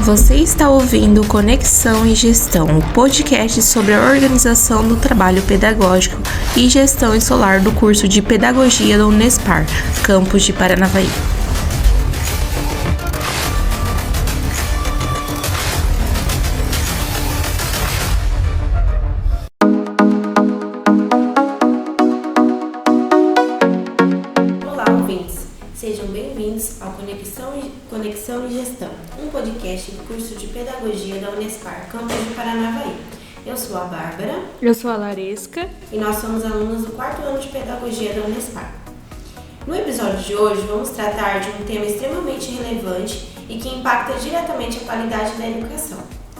Você está ouvindo Conexão e Gestão, o podcast sobre a organização do trabalho pedagógico e gestão escolar do curso de Pedagogia da Unespar, campus de Paranavaí. Olá, ouvintes! Sejam bem-vindos ao Conexão e Gestão, um podcast do curso de Pedagogia da Unespar, campus de Paranavaí. Eu sou a Bárbara. Eu sou a Laresca. E nós somos alunos do 4º ano de Pedagogia da Unespar. No episódio de hoje, vamos tratar de um tema extremamente relevante e que impacta diretamente a qualidade da educação: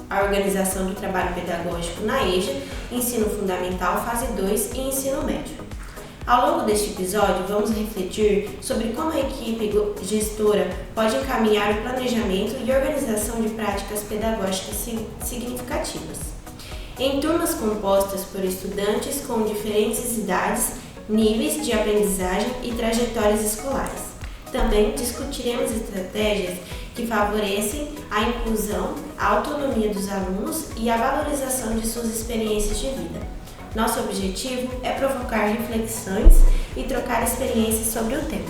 a organização do trabalho pedagógico na EJA, Ensino Fundamental, Fase 2 e Ensino Médio. Ao longo deste episódio, vamos refletir sobre como a equipe gestora pode encaminhar o planejamento e organização de práticas pedagógicas significativas. Em turmas compostas por estudantes com diferentes idades, níveis de aprendizagem e trajetórias escolares. Também discutiremos estratégias que favorecem a inclusão, a autonomia dos alunos e a valorização de suas experiências de vida. Nosso objetivo é provocar reflexões e trocar experiências sobre o tema.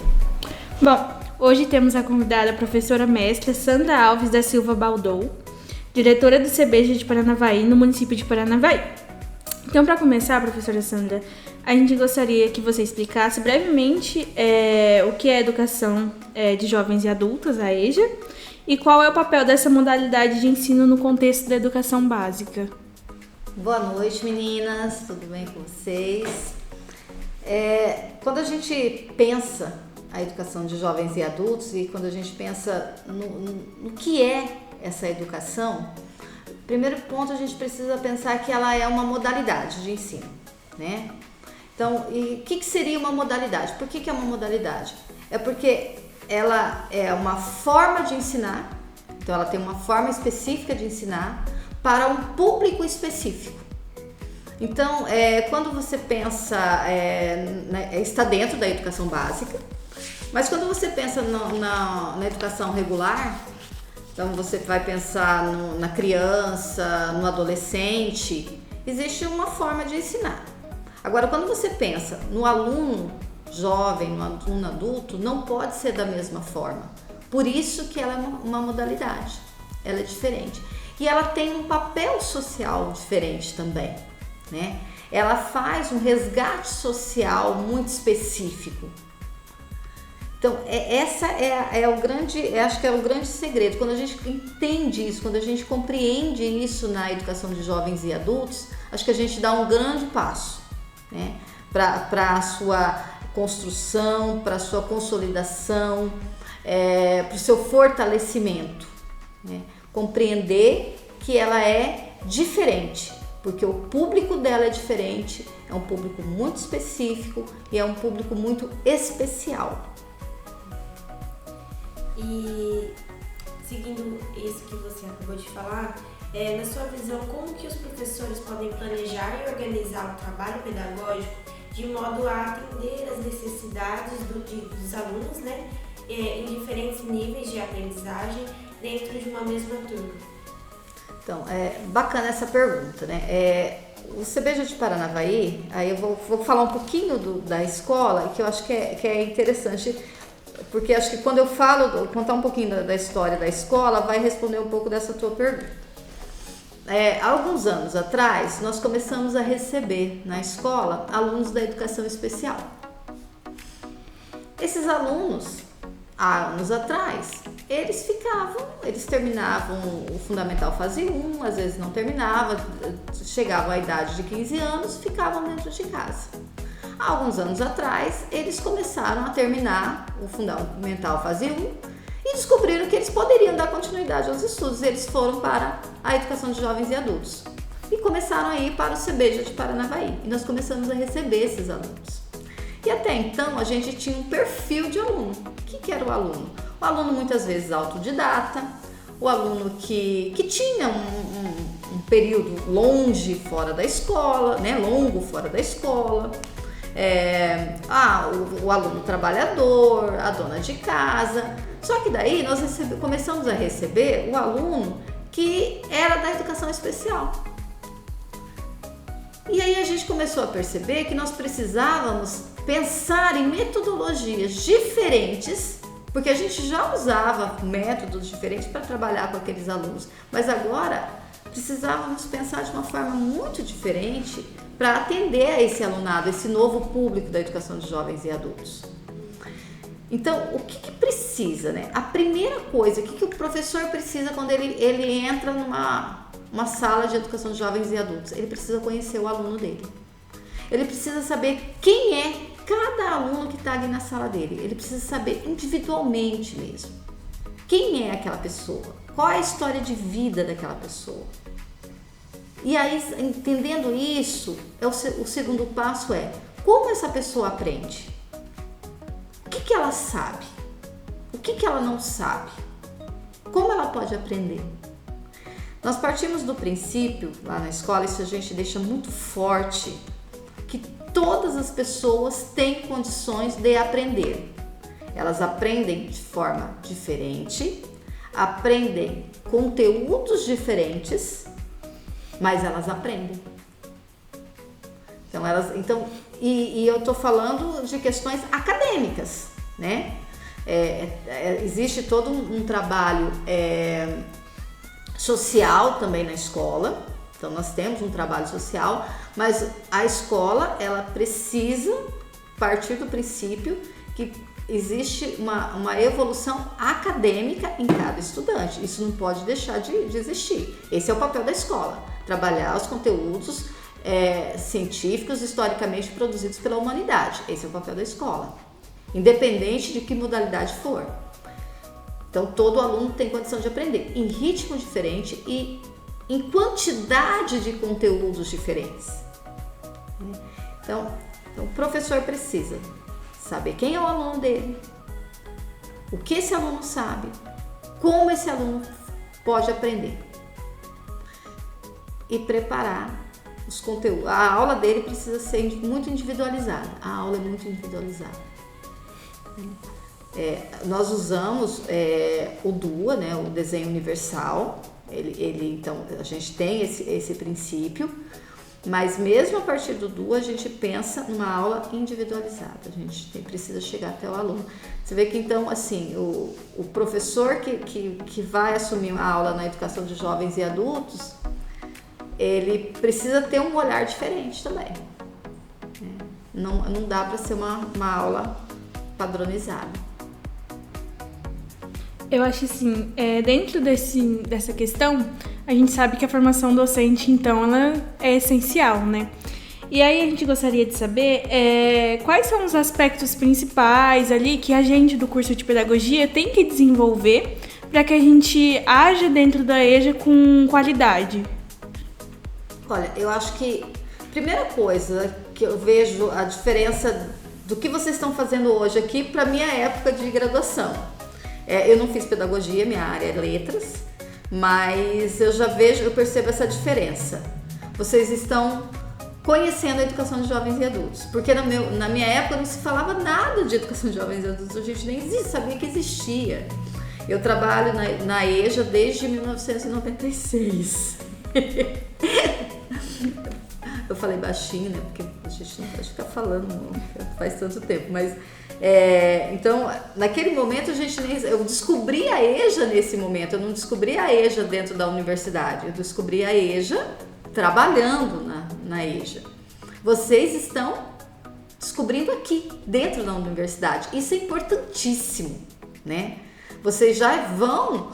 Bom, hoje temos a convidada a professora mestra Sandra Alves da Silva Baldou, diretora do CBJ de Paranavaí, no município de Paranavaí. Então, para começar, professora Sandra, a gente gostaria que você explicasse brevemente o que é a educação de jovens e adultos, a EJA, e qual é o papel dessa modalidade de ensino no contexto da educação básica. Boa noite, meninas, tudo bem com vocês? Quando a gente pensa a educação de jovens e adultos e quando a gente pensa no que é essa educação, primeiro ponto a gente precisa pensar que ela é uma modalidade de ensino, né? Então, e o que seria uma modalidade? Por que é uma modalidade? É porque ela é uma forma de ensinar, então ela tem uma forma específica de ensinar para um público específico. Então, quando você pensa, está dentro da educação básica, mas quando você pensa na educação regular, então você vai pensar na criança, no adolescente, existe uma forma de ensinar. Agora, quando você pensa no aluno jovem, no aluno adulto, não pode ser da mesma forma. Por isso que ela é uma modalidade, ela é diferente. E ela tem um papel social diferente também, né? Ela faz um resgate social muito específico. Então, acho que é o grande segredo. Quando a gente entende isso, quando a gente compreende isso na educação de jovens e adultos, acho que a gente dá um grande passo, né? Para a sua construção, para a sua consolidação, para o seu fortalecimento, né? Compreender que ela é diferente, porque o público dela é diferente, é um público muito específico e é um público muito especial. E seguindo isso que você acabou de falar, na sua visão, como que os professores podem planejar e organizar o trabalho pedagógico de modo a atender as necessidades dos alunos, né, em diferentes níveis de aprendizagem dentro de uma mesma turma? Então, bacana essa pergunta, né? O CBJ de Paranavaí, aí eu vou falar um pouquinho da escola, que eu acho que é interessante, porque acho que quando eu contar um pouquinho da história da escola, vai responder um pouco dessa tua pergunta. Há alguns anos atrás, nós começamos a receber na escola alunos da educação especial. Esses alunos, há anos atrás, eles terminavam o Fundamental Fase 1, às vezes não terminavam, chegavam à idade de 15 anos, ficavam dentro de casa. Há alguns anos atrás, eles começaram a terminar o Fundamental Fase 1 e descobriram que eles poderiam dar continuidade aos estudos. Eles foram para a educação de jovens e adultos e começaram a ir para o CBJ de Paranavaí. E nós começamos a receber esses alunos. E até então, a gente tinha um perfil de aluno. O que era o aluno? O aluno muitas vezes autodidata, o aluno que tinha um período longe fora da escola, né? Longo fora da escola, o aluno trabalhador, a dona de casa. Só que daí nós começamos a receber o aluno que era da educação especial. E aí a gente começou a perceber que nós precisávamos pensar em metodologias diferentes, porque a gente já usava métodos diferentes para trabalhar com aqueles alunos, mas agora precisávamos pensar de uma forma muito diferente para atender a esse alunado, esse novo público da educação de jovens e adultos. Então, o que precisa, né? A primeira coisa, o que o professor precisa quando ele entra numa sala de educação de jovens e adultos? Ele precisa conhecer o aluno dele. Ele precisa saber quem é cada aluno que está ali na sala dele. Ele precisa saber individualmente mesmo. Quem é aquela pessoa? Qual é a história de vida daquela pessoa? E aí, entendendo isso, o segundo passo é como essa pessoa aprende? O que ela sabe? O que ela não sabe? Como ela pode aprender? Nós partimos do princípio, lá na escola, isso a gente deixa muito forte, que todas as pessoas têm condições de aprender. Elas aprendem de forma diferente, aprendem conteúdos diferentes, mas elas aprendem. E eu estou falando de questões acadêmicas, né? Existe todo um trabalho social também na escola. Então nós temos um trabalho social, mas a escola ela precisa partir do princípio que existe uma evolução acadêmica em cada estudante. Isso não pode deixar de existir. Esse é o papel da escola, trabalhar os conteúdos científicos historicamente produzidos pela humanidade. Esse é o papel da escola, independente de que modalidade for. Então todo aluno tem condição de aprender em ritmo diferente e em quantidade de conteúdos diferentes. Então o professor precisa saber quem é o aluno dele, o que esse aluno sabe, como esse aluno pode aprender e preparar os conteúdos. A aula dele precisa ser muito individualizada. A aula é muito individualizada. Nós usamos o DUA, né, o desenho universal. Então a gente tem esse princípio, mas mesmo a partir do DUA a gente pensa numa aula individualizada. A gente precisa chegar até o aluno. Você vê que então assim o professor que vai assumir a aula na educação de jovens e adultos, ele precisa ter um olhar diferente também. Não dá para ser uma aula padronizada. Eu acho assim, dentro dessa questão, a gente sabe que a formação docente, então, ela é essencial, né? E aí a gente gostaria de saber quais são os aspectos principais ali que a gente do curso de pedagogia tem que desenvolver para que a gente haja dentro da EJA com qualidade. Olha, eu acho que a primeira coisa que eu vejo a diferença do que vocês estão fazendo hoje aqui para a minha época de graduação. Eu não fiz pedagogia, minha área é letras, mas eu percebo essa diferença. Vocês estão conhecendo a educação de jovens e adultos, porque na minha época não se falava nada de educação de jovens e adultos, a gente nem sabia que existia. Eu trabalho na EJA desde 1996. Eu falei baixinho, né? Porque a gente não pode ficar falando, faz tanto tempo, mas então naquele momento eu descobri a EJA nesse momento. Eu não descobri a EJA dentro da universidade, eu descobri a EJA trabalhando na EJA. Vocês estão descobrindo aqui dentro da universidade. Isso é importantíssimo, né? Vocês já vão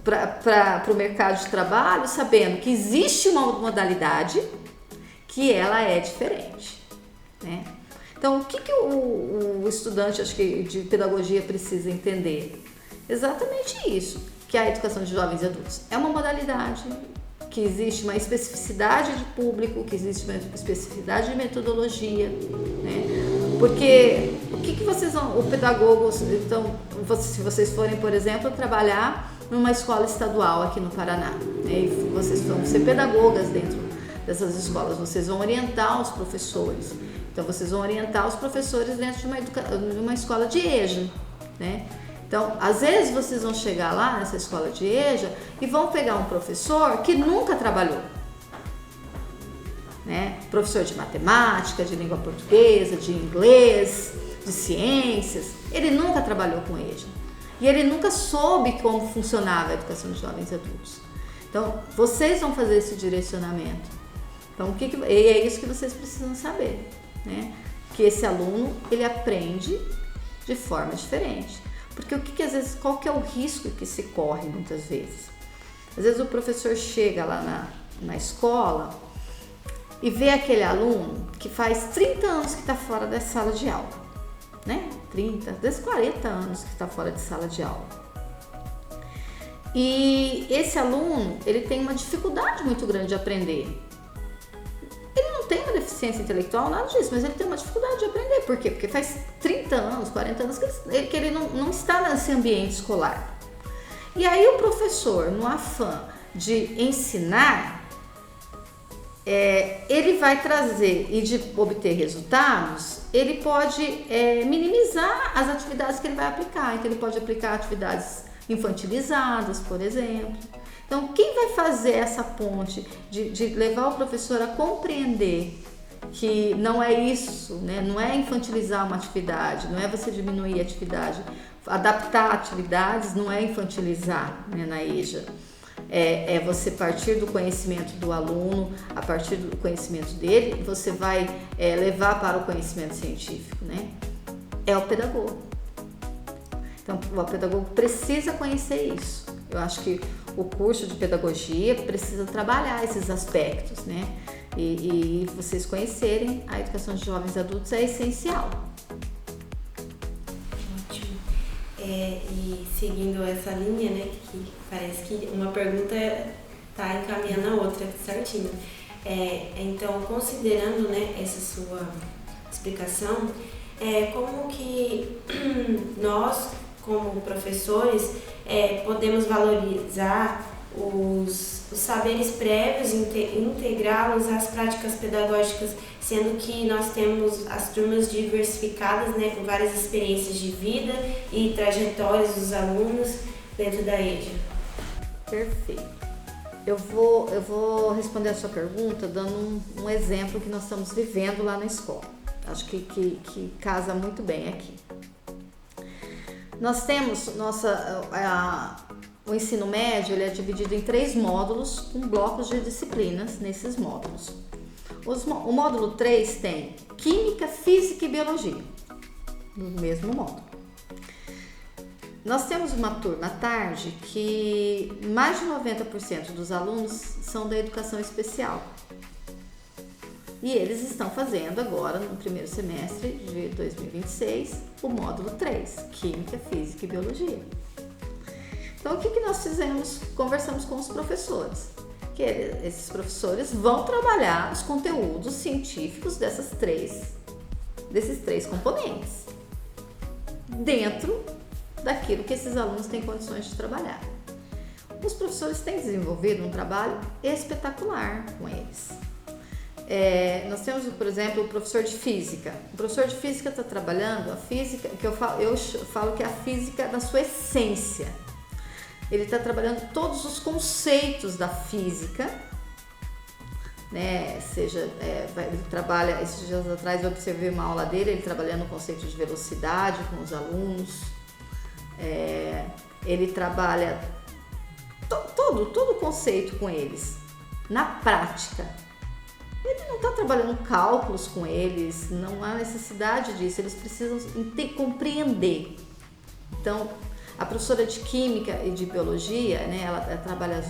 para o mercado de trabalho sabendo que existe uma modalidade que ela é diferente, né? Então, o que o estudante, acho que de pedagogia, precisa entender? Exatamente isso, que a educação de jovens e adultos é uma modalidade, que existe uma especificidade de público, que existe uma especificidade de metodologia, né? Porque o que vocês vão, o pedagogo, então, se vocês forem, por exemplo, trabalhar numa escola estadual aqui no Paraná, né? E vocês vão ser pedagogas dentro dessas escolas, vocês vão orientar os professores. Então, vocês vão orientar os professores dentro de uma escola de EJA, né? Então, às vezes vocês vão chegar lá nessa escola de EJA e vão pegar um professor que nunca trabalhou, né? Professor de matemática, de língua portuguesa, de inglês, de ciências, ele nunca trabalhou com EJA e ele nunca soube como funcionava a educação de jovens e adultos. Então, vocês vão fazer esse direcionamento. Então, e é isso que vocês precisam saber, né? Que esse aluno, ele aprende de forma diferente. Porque às vezes, qual que é o risco que se corre muitas vezes? Às vezes o professor chega lá na escola e vê aquele aluno que faz 30 anos que está fora da sala de aula, né? 30, às vezes 40 anos que está fora de sala de aula. E esse aluno, ele tem uma dificuldade muito grande de aprender. Ele não tem uma deficiência intelectual, nada disso, mas ele tem uma dificuldade de aprender. Por quê? Porque faz 30 anos, 40 anos que ele não está nesse ambiente escolar. E aí o professor, no afã de ensinar, ele vai trazer e de obter resultados, ele pode minimizar as atividades que ele vai aplicar. Então ele pode aplicar atividades infantilizadas, por exemplo. Então, quem vai fazer essa ponte de levar o professor a compreender que não é isso, né? Não é infantilizar uma atividade, não é você diminuir a atividade, adaptar atividades não é infantilizar, né, na EJA. É você partir do conhecimento do aluno, a partir do conhecimento dele, você vai levar para o conhecimento científico, né? É o pedagogo. Então, o pedagogo precisa conhecer isso. Eu acho que o curso de pedagogia precisa trabalhar esses aspectos, né? E vocês conhecerem a educação de jovens e adultos é essencial. Ótimo. E seguindo essa linha, né, que parece que uma pergunta está encaminhando a outra certinho. Então, considerando, né, essa sua explicação, como que nós, como professores, podemos valorizar os saberes prévios e integrá-los às práticas pedagógicas, sendo que nós temos as turmas diversificadas, né, com várias experiências de vida e trajetórias dos alunos dentro da EJA. Perfeito. Eu vou responder a sua pergunta dando um exemplo que nós estamos vivendo lá na escola. Acho que casa muito bem aqui. Nós temos o ensino médio, ele é dividido em 3 módulos com blocos de disciplinas nesses módulos. O módulo 3 tem Química, Física e Biologia, no mesmo módulo. Nós temos uma turma à tarde que mais de 90% dos alunos são da educação especial. E eles estão fazendo agora, no primeiro semestre de 2026, o módulo 3, Química, Física e Biologia. Então, o que nós fizemos? Conversamos com os professores. Que esses professores vão trabalhar os conteúdos científicos desses três componentes, dentro daquilo que esses alunos têm condições de trabalhar. Os professores têm desenvolvido um trabalho espetacular com eles. Nós temos, por exemplo, o professor de física. O professor de física está trabalhando a física, que eu falo que é a física na sua essência. Ele está trabalhando todos os conceitos da física, né? Ele trabalha, esses dias atrás eu observei uma aula dele, ele trabalhando o conceito de velocidade com os alunos. Ele trabalha todo o conceito com eles, na prática. Ele não está trabalhando cálculos com eles, não há necessidade disso, eles precisam compreender. Então, a professora de Química e de Biologia, né, ela trabalha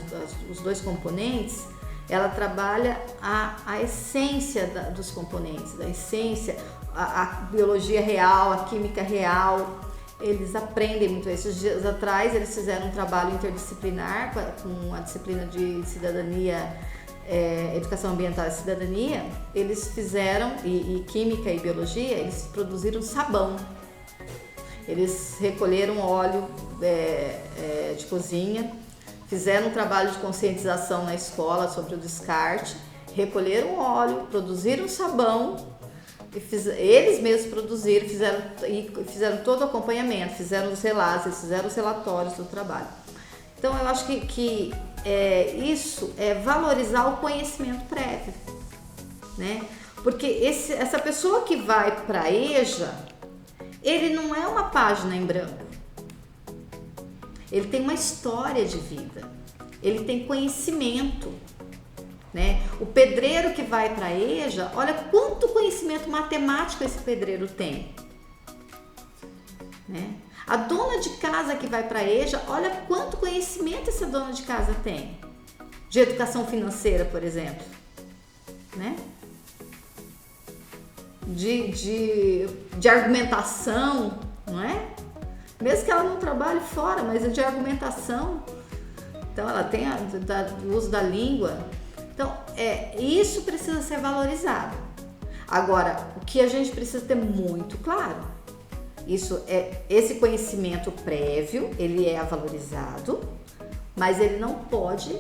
os 2 componentes, ela trabalha a essência dos componentes, a essência, a biologia real, a química real. Eles aprendem muito. Esses dias atrás eles fizeram um trabalho interdisciplinar com a disciplina de cidadania, educação ambiental e cidadania. Eles fizeram, e química e biologia, eles produziram sabão. Eles recolheram óleo de cozinha, fizeram um trabalho de conscientização na escola sobre o descarte, recolheram óleo, produziram sabão eles mesmos produziram, fizeram todo o acompanhamento, fizeram os relatos, fizeram os relatórios do trabalho. Então eu acho que isso é valorizar o conhecimento prévio, né? Porque essa pessoa que vai para a EJA, ele não é uma página em branco. Ele tem uma história de vida, ele tem conhecimento, né? O pedreiro que vai para a EJA, olha quanto conhecimento matemático esse pedreiro tem, né? A dona de casa que vai para a EJA, olha quanto conhecimento essa dona de casa tem de educação financeira, por exemplo, né? De argumentação, não é? Mesmo que ela não trabalhe fora, mas é de argumentação. Então ela tem o uso da língua. Então isso precisa ser valorizado. Agora, o que a gente precisa ter muito claro, esse conhecimento prévio, ele é valorizado, mas ele não pode,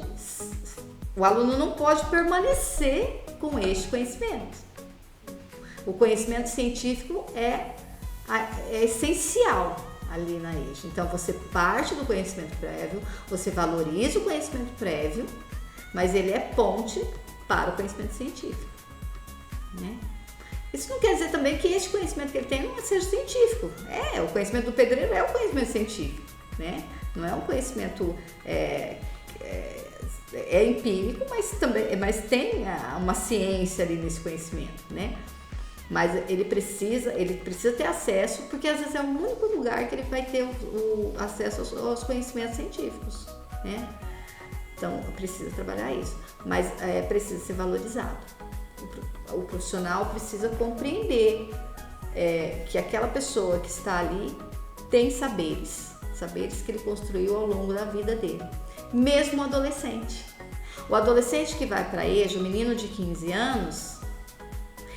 o aluno não pode permanecer com este conhecimento. O conhecimento científico é essencial ali na EJA. Então você parte do conhecimento prévio, você valoriza o conhecimento prévio, mas ele é ponte para o conhecimento científico, né? Isso não quer dizer também que esse conhecimento que ele tem não seja científico. O conhecimento do pedreiro é um conhecimento científico, né? Não é um conhecimento empírico, mas tem uma ciência ali nesse conhecimento, né? Mas ele precisa ter acesso, porque às vezes é o único lugar que ele vai ter o acesso aos conhecimentos científicos, né? Então precisa trabalhar isso, mas precisa ser valorizado. O profissional precisa compreender que aquela pessoa que está ali tem saberes que ele construiu ao longo da vida dele, mesmo o adolescente. O adolescente que vai para a EJA, o menino de 15 anos,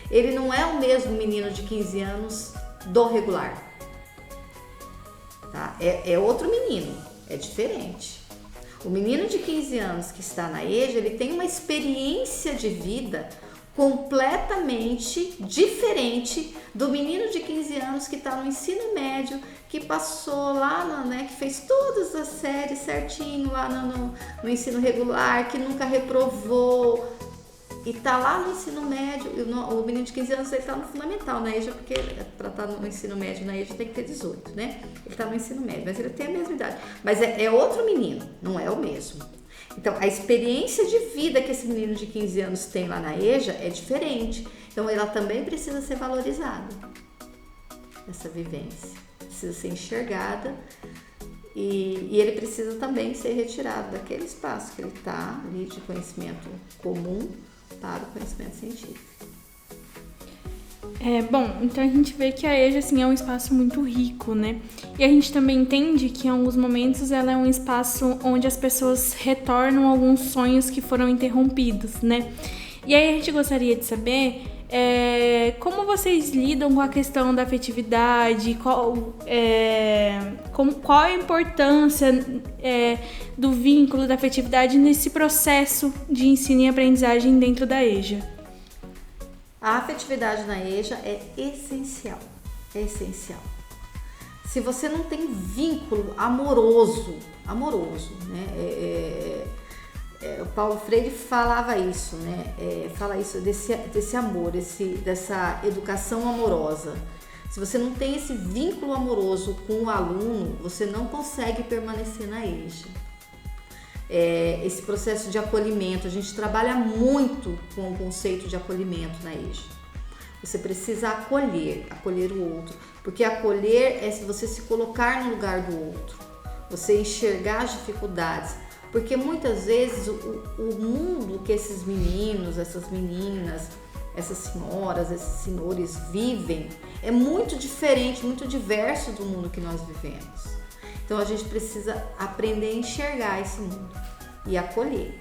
ele não é o mesmo menino de 15 anos do regular, tá? É outro menino, é diferente. O menino de 15 anos que está na EJA, ele tem uma experiência de vida completamente diferente do menino de 15 anos que está no ensino médio, que passou lá, que fez todas as séries certinho lá no ensino regular, que nunca reprovou, e tá lá no ensino médio. O menino de 15 anos, ele tá no fundamental na EJA, porque para estar no ensino médio na EJA tem que ter 18, né? Ele tá no ensino médio, mas ele tem a mesma idade. Mas é outro menino, não é o mesmo. Então, a experiência de vida que esse menino de 15 anos tem lá na EJA é diferente. Então, ela também precisa ser valorizada, essa vivência. Precisa ser enxergada e ele precisa também ser retirado daquele espaço que ele está ali de conhecimento comum para o conhecimento científico. Bom, então a gente vê que a EJA assim, é um espaço muito rico, né? E a gente também entende que em alguns momentos ela é um espaço onde as pessoas retornam alguns sonhos que foram interrompidos, né? E aí a gente gostaria de saber como vocês lidam com a questão da afetividade, qual a importância do vínculo da afetividade nesse processo de ensino e aprendizagem dentro da EJA. A afetividade na EJA é essencial, Se você não tem vínculo amoroso, né? O Paulo Freire falava isso, né? Fala isso desse amor, dessa educação amorosa. Se você não tem esse vínculo amoroso com o aluno, você não consegue permanecer na EJA. Esse processo de acolhimento, a gente trabalha muito com o conceito de acolhimento na EJA. Você precisa acolher o outro, porque acolher é você se colocar no lugar do outro, você enxergar as dificuldades, porque muitas vezes o mundo que esses meninos, essas meninas, essas senhoras, esses senhores vivem é muito diferente, muito diverso do mundo que nós vivemos. Então a gente precisa aprender a enxergar esse mundo e acolher.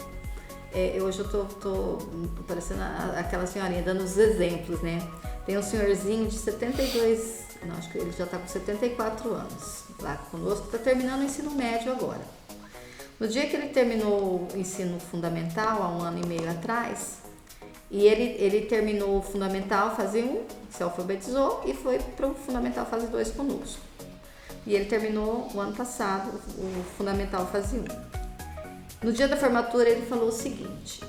Hoje eu tô parecendo aquela senhorinha dando os exemplos, né? Tem um senhorzinho de 72, não, acho que ele já está com 74 anos lá conosco, está terminando o ensino médio agora. No dia que ele terminou o ensino fundamental, há 1 ano e meio atrás, E ele terminou o Fundamental Fase 1, se alfabetizou e foi para o Fundamental Fase 2 conosco. E ele terminou o ano passado o Fundamental Fase 1. No dia da formatura ele falou o seguinte: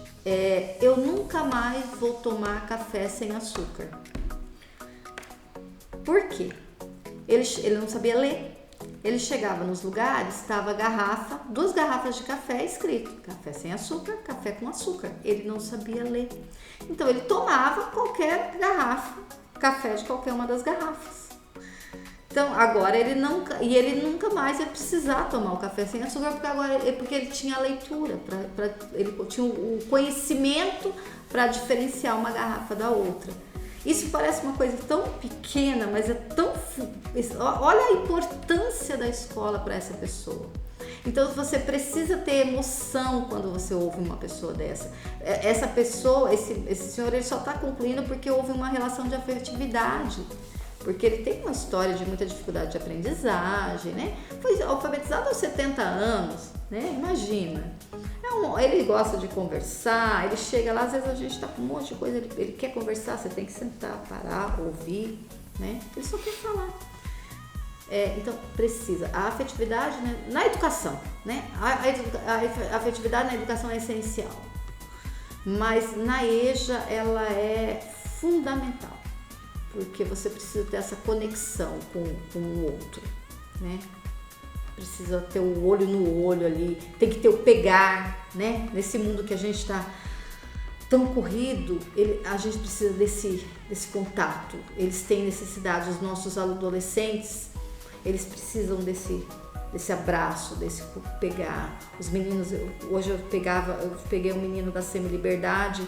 eu nunca mais vou tomar café sem açúcar. Por quê? Ele não sabia ler. Ele chegava nos lugares, estava duas garrafas de café escrito: café sem açúcar, café com açúcar. Ele não sabia ler. Então ele tomava qualquer garrafa, café de qualquer uma das garrafas. Então agora ele nunca mais ia precisar tomar o café sem açúcar, porque ele tinha a leitura, ele tinha o conhecimento para diferenciar uma garrafa da outra. Isso parece uma coisa tão pequena, mas é tão... Olha a importância da escola para essa pessoa. Então você precisa ter emoção quando você ouve uma pessoa dessa. Essa pessoa, esse senhor, ele só está concluindo porque houve uma relação de afetividade. Porque ele tem uma história de muita dificuldade de aprendizagem, né? Foi alfabetizado aos 70 anos, né? Imagina. Ele gosta de conversar, ele chega lá, às vezes a gente tá com um monte de coisa, ele quer conversar, você tem que sentar, parar, ouvir, né? Ele só quer falar. Então, precisa. A afetividade, né? Na educação, né? A afetividade na educação é essencial. Mas na EJA, ela é fundamental. Porque você precisa ter essa conexão com o outro, né? Precisa ter o olho no olho ali, tem que ter o pegar, né? Nesse mundo que a gente está tão corrido, a gente precisa desse contato. Eles têm necessidade, os nossos adolescentes, eles precisam desse abraço, desse pegar. Os meninos, hoje eu peguei um menino da Semi-Liberdade.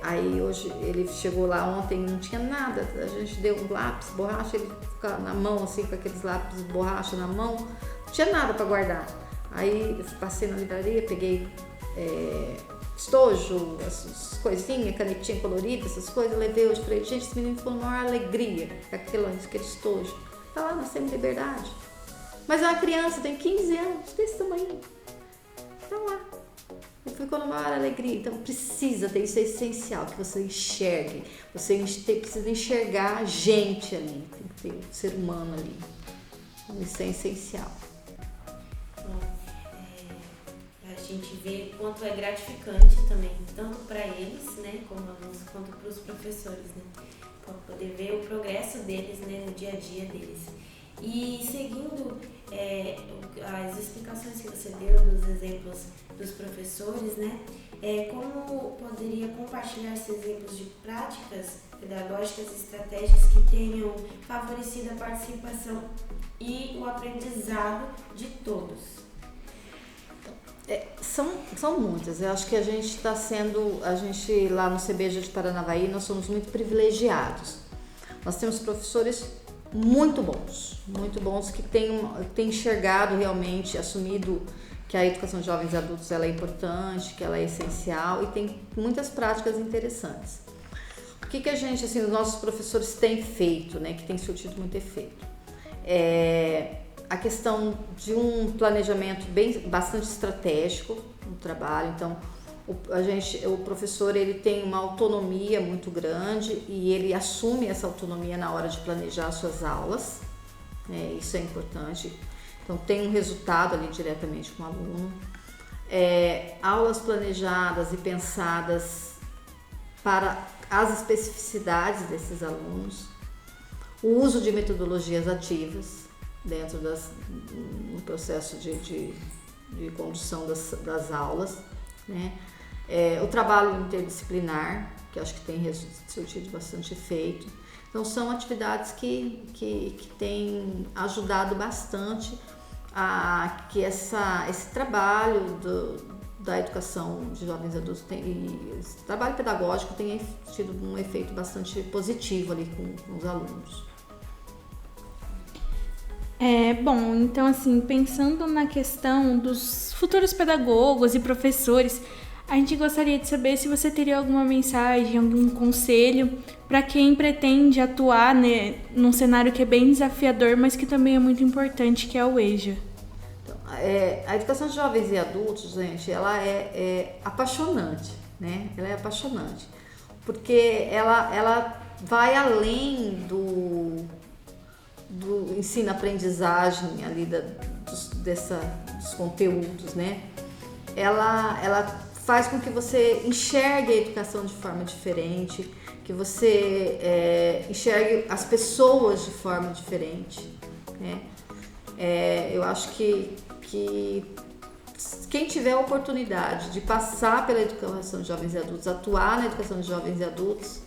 Aí hoje ele chegou lá ontem, não tinha nada, a gente deu um lápis, borracha, ele ficava na mão assim com aqueles lápis borracha na mão, não tinha nada para guardar. Aí eu passei na livraria, peguei estojo, essas coisinhas, canetinha colorida, essas coisas, levei hoje, falei, gente, esse menino ficou numa maior alegria com aquele estojo, tá lá na Semi-Liberdade, mas é uma criança, tem 15 anos, desse tamanho, tá lá. Ficou numa maior alegria. Então precisa ter, isso é essencial, que você enxergue, precisa enxergar a gente ali, tem que ter o ser humano ali, isso é essencial. Bom, a gente vê quanto é gratificante também, tanto para eles, né, como alunos, quanto para os professores, né, para poder ver o progresso deles, né, no dia a dia deles. E seguindo as explicações que você deu dos exemplos dos professores, né, como poderia compartilhar esses exemplos de práticas pedagógicas e estratégias que tenham favorecido a participação e o aprendizado de todos? São muitas. Eu acho que a gente lá no CBJ de Paranavaí, nós somos muito privilegiados. Nós temos professores muito bons que têm enxergado realmente, assumido que a educação de jovens e adultos ela é importante, que ela é essencial e tem muitas práticas interessantes. O que a gente, assim, os nossos professores têm feito, né, que tem surtido muito efeito? A questão de um planejamento bastante estratégico no trabalho. Então, o professor ele tem uma autonomia muito grande e ele assume essa autonomia na hora de planejar suas aulas, né? Isso é importante. Então tem um resultado ali diretamente com o aluno. Aulas planejadas e pensadas para as especificidades desses alunos. O uso de metodologias ativas dentro no processo de condução das aulas, né? O trabalho interdisciplinar, que acho que tem surtido bastante efeito. Então são atividades que têm ajudado bastante a que esse trabalho da educação de jovens adultos, esse trabalho pedagógico tenha tido um efeito bastante positivo ali com os alunos. Bom, então assim, pensando na questão dos futuros pedagogos e professores, a gente gostaria de saber se você teria alguma mensagem, algum conselho para quem pretende atuar, né, num cenário que é bem desafiador, mas que também é muito importante, que é o EJA. Então, a educação de jovens e adultos, gente, ela é apaixonante, né? Ela é apaixonante, porque ela vai além do ensino-aprendizagem ali dos conteúdos, né? Ela faz com que você enxergue a educação de forma diferente, que você enxergue as pessoas de forma diferente, né? Eu acho que quem tiver a oportunidade de passar pela educação de jovens e adultos, atuar na educação de jovens e adultos,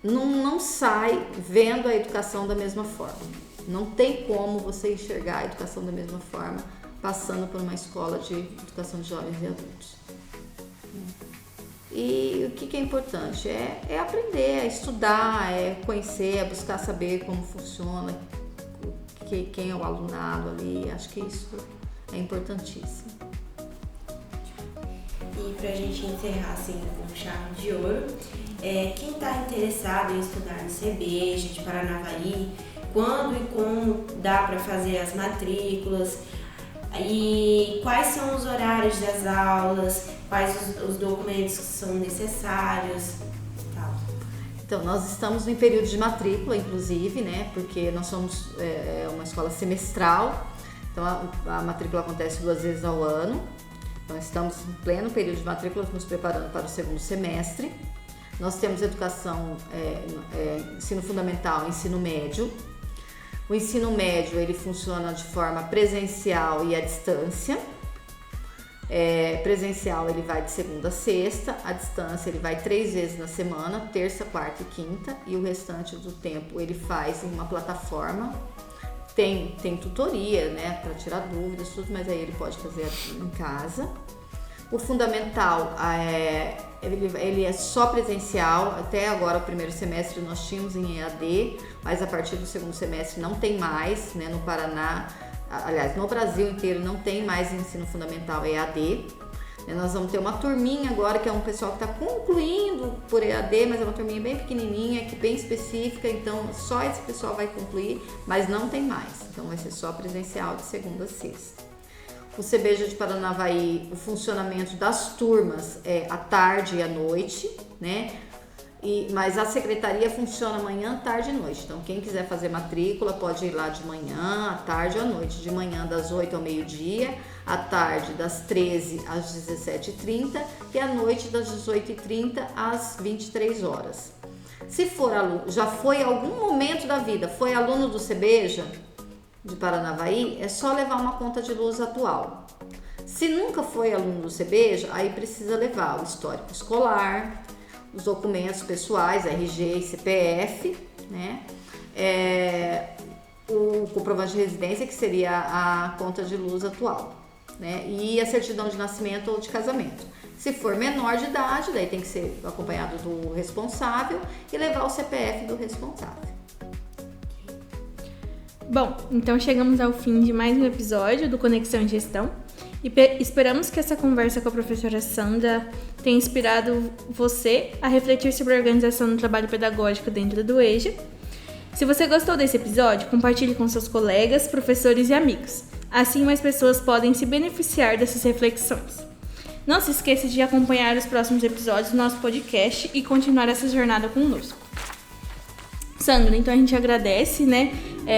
não sai vendo a educação da mesma forma. Não tem como você enxergar a educação da mesma forma passando por uma escola de educação de jovens e adultos. E o que é importante? É aprender, é estudar, é conhecer, é buscar saber como funciona, quem é o alunado ali. Acho que isso é importantíssimo. E pra gente encerrar assim com chave de ouro, quem está interessado em estudar no CBJ de Paranavaí, quando e como dá para fazer as matrículas e quais são os horários das aulas, quais os documentos que são necessários e tal. Então, nós estamos em período de matrícula, inclusive, né? Porque nós somos uma escola semestral, então a matrícula acontece 2 vezes ao ano. Então, estamos em pleno período de matrícula, nos preparando para o segundo semestre. Nós temos educação, ensino fundamental e ensino médio. O ensino médio ele funciona de forma presencial e à distância. Presencial ele vai de segunda a sexta, à distância ele vai 3 vezes na semana, terça, quarta e quinta, e o restante do tempo ele faz em uma plataforma. Tem tutoria, né, para tirar dúvidas, tudo, mas aí ele pode fazer em casa. O fundamental ele é só presencial. Até agora, o primeiro semestre nós tínhamos em EAD, mas a partir do segundo semestre não tem mais, né, no Paraná, aliás, no Brasil inteiro não tem mais ensino fundamental EAD. Nós vamos ter uma turminha agora, que é um pessoal que está concluindo por EAD, mas é uma turminha bem pequenininha, bem específica, então só esse pessoal vai concluir, mas não tem mais. Então vai ser só presencial de segunda a sexta. O CBJ de Paranavaí, o funcionamento das turmas é à tarde e à noite, né? Mas a secretaria funciona manhã, tarde e noite. Então, quem quiser fazer matrícula pode ir lá de manhã, à tarde ou à noite. De manhã, das 8 ao meio-dia, à tarde, das 13 às 17h30 e à noite, das 18h30 às 23 horas. Se for aluno, já foi algum momento da vida, foi aluno do CBJ de Paranavaí, é só levar uma conta de luz atual. Se nunca foi aluno do CBJ, aí precisa levar o histórico escolar, os documentos pessoais, RG e CPF, né? O comprovante de residência, que seria a conta de luz atual, né? E a certidão de nascimento ou de casamento. Se for menor de idade, daí tem que ser acompanhado do responsável e levar o CPF do responsável. Bom, então chegamos ao fim de mais um episódio do Conexão em Gestão e esperamos que essa conversa com a professora Sandra tenha inspirado você a refletir sobre a organização do trabalho pedagógico dentro do EJA. Se você gostou desse episódio, compartilhe com seus colegas, professores e amigos. Assim, mais pessoas podem se beneficiar dessas reflexões. Não se esqueça de acompanhar os próximos episódios do nosso podcast e continuar essa jornada conosco. Sandra, então a gente agradece, né,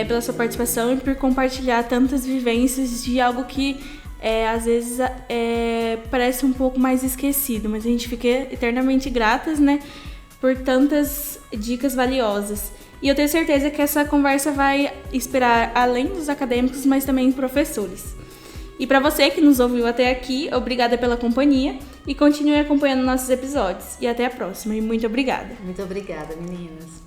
pela sua participação e por compartilhar tantas vivências de algo que às vezes parece um pouco mais esquecido, mas a gente fica eternamente gratas, né, por tantas dicas valiosas. E eu tenho certeza que essa conversa vai inspirar além dos acadêmicos, mas também professores. E para você que nos ouviu até aqui, obrigada pela companhia e continue acompanhando nossos episódios. E até a próxima. E muito obrigada. Muito obrigada, meninas.